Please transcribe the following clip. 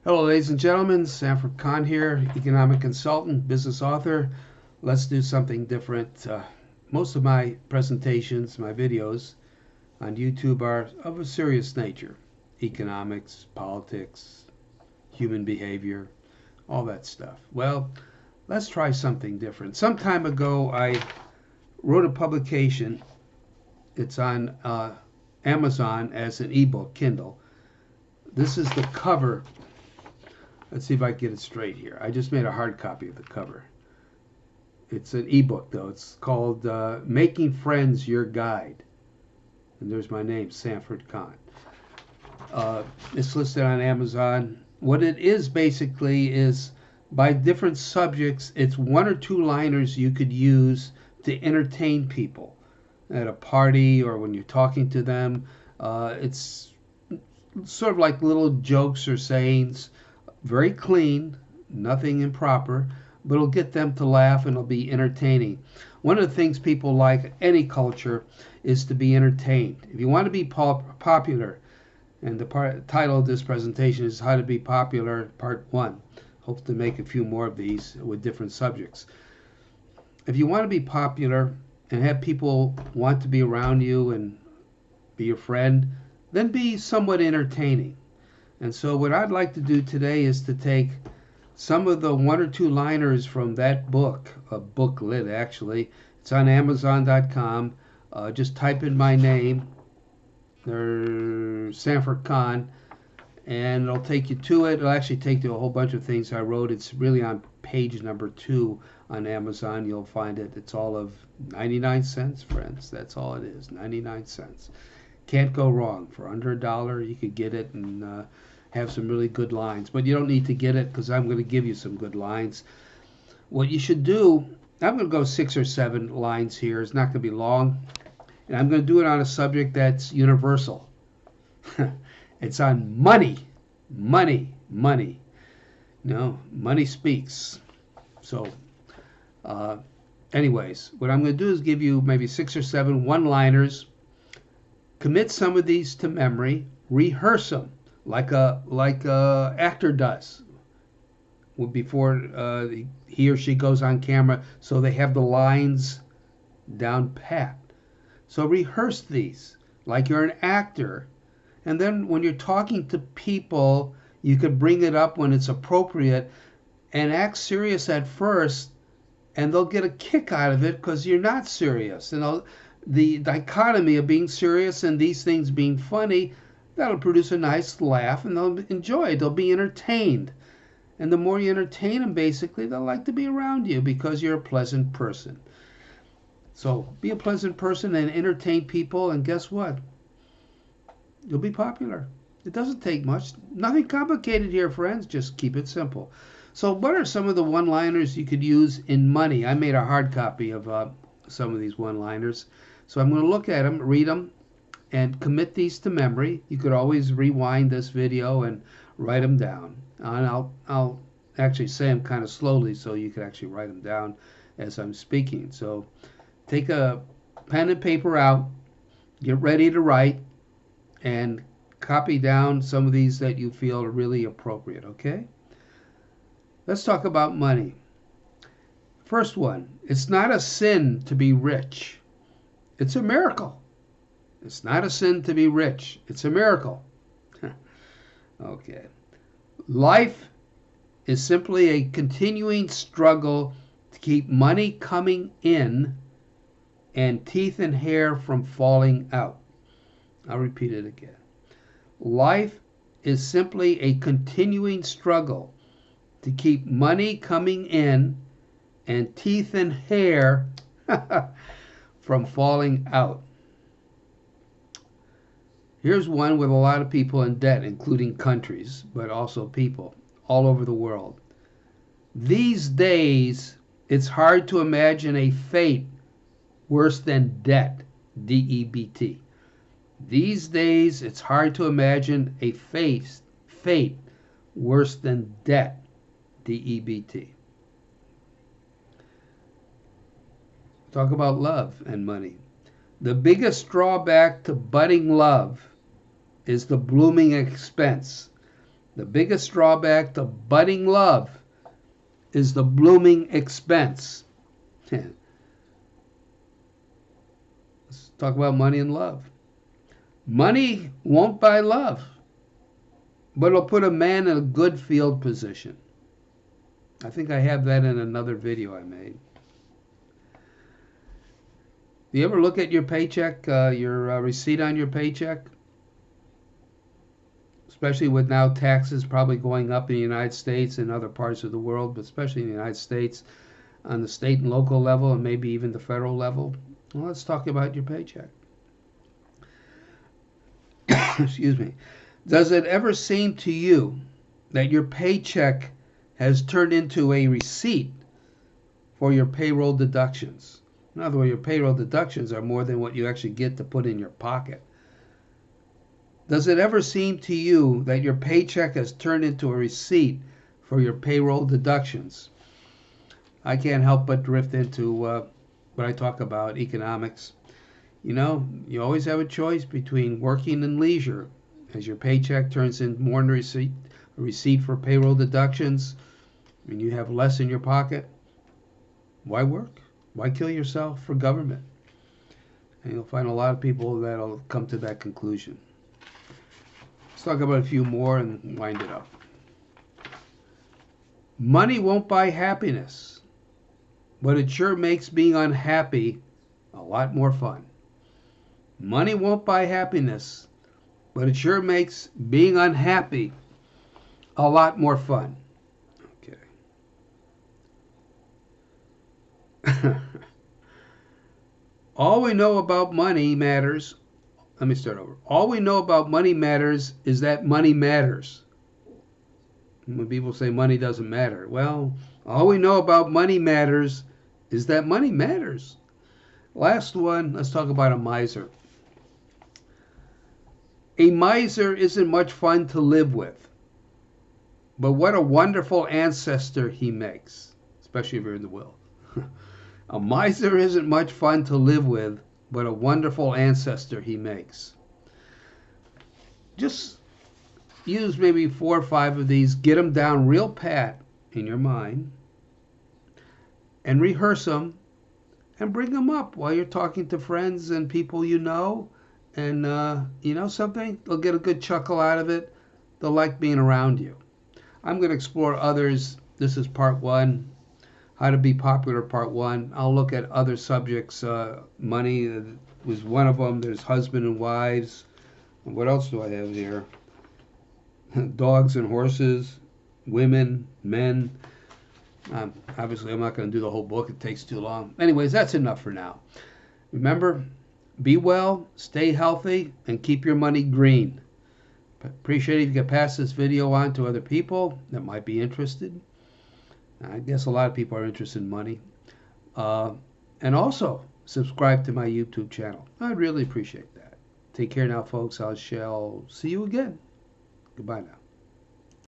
Hello, ladies and gentlemen. Sanford Khan here, economic consultant, business author. Let's do something different. Most of my presentations, my videos on YouTube are of a serious nature: economics, politics, human behavior, all that stuff. Well, let's try something different. Some time ago, I wrote a publication. It's on Amazon as an ebook, Kindle. This is the cover. Let's see if I can get it straight here. I just made a hard copy of the cover. It's an ebook, though. It's called Making Friends Your Guide. And there's my name, Sanford Khan. It's listed on Amazon. What it is basically is by different subjects, it's one or two liners you could use to entertain people at a party or when you're talking to them. It's sort of like little jokes or sayings, very clean, nothing improper, but it'll get them to laugh and it'll be entertaining. One of the things people like any culture is to be entertained. If you want to be popular, and the title of this presentation is How to Be Popular, Part 1. Hope to make a few more of these with different subjects. If you want to be popular and have people want to be around you and be your friend, then be somewhat entertaining. And so what I'd like to do today is to take some of the one or two liners from that book, a booklet actually. It's on Amazon.com. Just type in my name, Sanford Khan, and it'll take you to it. It'll actually take you to a whole bunch of things I wrote. It's really on page number 2 on Amazon. You'll find it. It's all of 99 cents, friends. That's all it is, 99 cents. Can't go wrong. For under $1, you could get it and have some really good lines. But you don't need to get it because I'm going to give you some good lines. What you should do, I'm going to go 6 or 7 lines here. It's not going to be long. And I'm going to do it on a subject that's universal. It's on money. Money. Money. No, money speaks. So, anyways, what I'm going to do is give you maybe 6 or 7 one-liners. Commit some of these to memory. Rehearse them like a actor does before he or she goes on camera, so they have the lines down pat. So rehearse these like you're an actor, and then when you're talking to people, you could bring it up when it's appropriate and act serious at first, and they'll get a kick out of it because you're not serious. And the dichotomy of being serious and these things being funny, that'll produce a nice laugh, and they'll enjoy it. They'll be entertained. And the more you entertain them, basically, they'll like to be around you because you're a pleasant person. So be a pleasant person and entertain people, and guess what? You'll be popular. It doesn't take much. Nothing complicated here, friends. Just keep it simple. So what are some of the one-liners you could use in money? I made a hard copy of some of these one-liners. So I'm going to look at them, read them, and commit these to memory. You could always rewind this video and write them down. And I'll actually say them kind of slowly so you can actually write them down as I'm speaking. So take a pen and paper out, get ready to write, and copy down some of these that you feel are really appropriate, okay? Let's talk about money. First one, it's not a sin to be rich. It's a miracle. It's not a sin to be rich. It's a miracle. Okay. Life is simply a continuing struggle to keep money coming in and teeth and hair from falling out. I'll repeat it again. Life is simply a continuing struggle to keep money coming in and teeth and hair from falling out. Here's one with a lot of people in debt, including countries, but also people all over the world. These days, it's hard to imagine a fate worse than debt, D-E-B-T. These days, it's hard to imagine a fate worse than debt, D-E-B-T. Talk about love and money. The biggest drawback to budding love is the blooming expense. The biggest drawback to budding love is the blooming expense. Let's talk about money and love. Money won't buy love, but it'll put a man in a good field position. I think I have that in another video I made. Do you ever look at your paycheck, your receipt on your paycheck? Especially with now taxes probably going up in the United States and other parts of the world, but especially in the United States, on the state and local level, and maybe even the federal level. Well, let's talk about your paycheck. Excuse me. Does it ever seem to you that your paycheck has turned into a receipt for your payroll deductions? In other words, your payroll deductions are more than what you actually get to put in your pocket. Does it ever seem to you that your paycheck has turned into a receipt for your payroll deductions? I can't help but drift into what I talk about, economics. You know, you always have a choice between working and leisure. As your paycheck turns into more than a receipt for payroll deductions, and you have less in your pocket, why work? Why kill yourself for government? And you'll find a lot of people that'll come to that conclusion. Let's talk about a few more and wind it up. Money won't buy happiness, but it sure makes being unhappy a lot more fun. Money won't buy happiness, but it sure makes being unhappy a lot more fun. Okay. All we know about money matters. Let me start over. All we know about money matters is that money matters. When people say money doesn't matter, well, all we know about money matters is that money matters. Last one, let's talk about a miser. A miser isn't much fun to live with, but what a wonderful ancestor he makes, especially if you're in the will. A miser isn't much fun to live with, but a wonderful ancestor he makes. Just use maybe 4 or 5 of these, get them down real pat in your mind, and rehearse them, and bring them up while you're talking to friends and people you know. And you know something? They'll get a good chuckle out of it. They'll like being around you. I'm going to explore others. This is part 1. How to be popular, part 1. I'll look at other subjects. Money was one of them. There's husband and wives. And what else do I have here? Dogs and horses, women, men. Obviously, I'm not going to do the whole book. It takes too long. Anyways, that's enough for now. Remember, be well, stay healthy, and keep your money green. Appreciate it if you could pass this video on to other people that might be interested. I guess a lot of people are interested in money. And also, subscribe to my YouTube channel. I'd really appreciate that. Take care now, folks. I shall see you again. Goodbye now.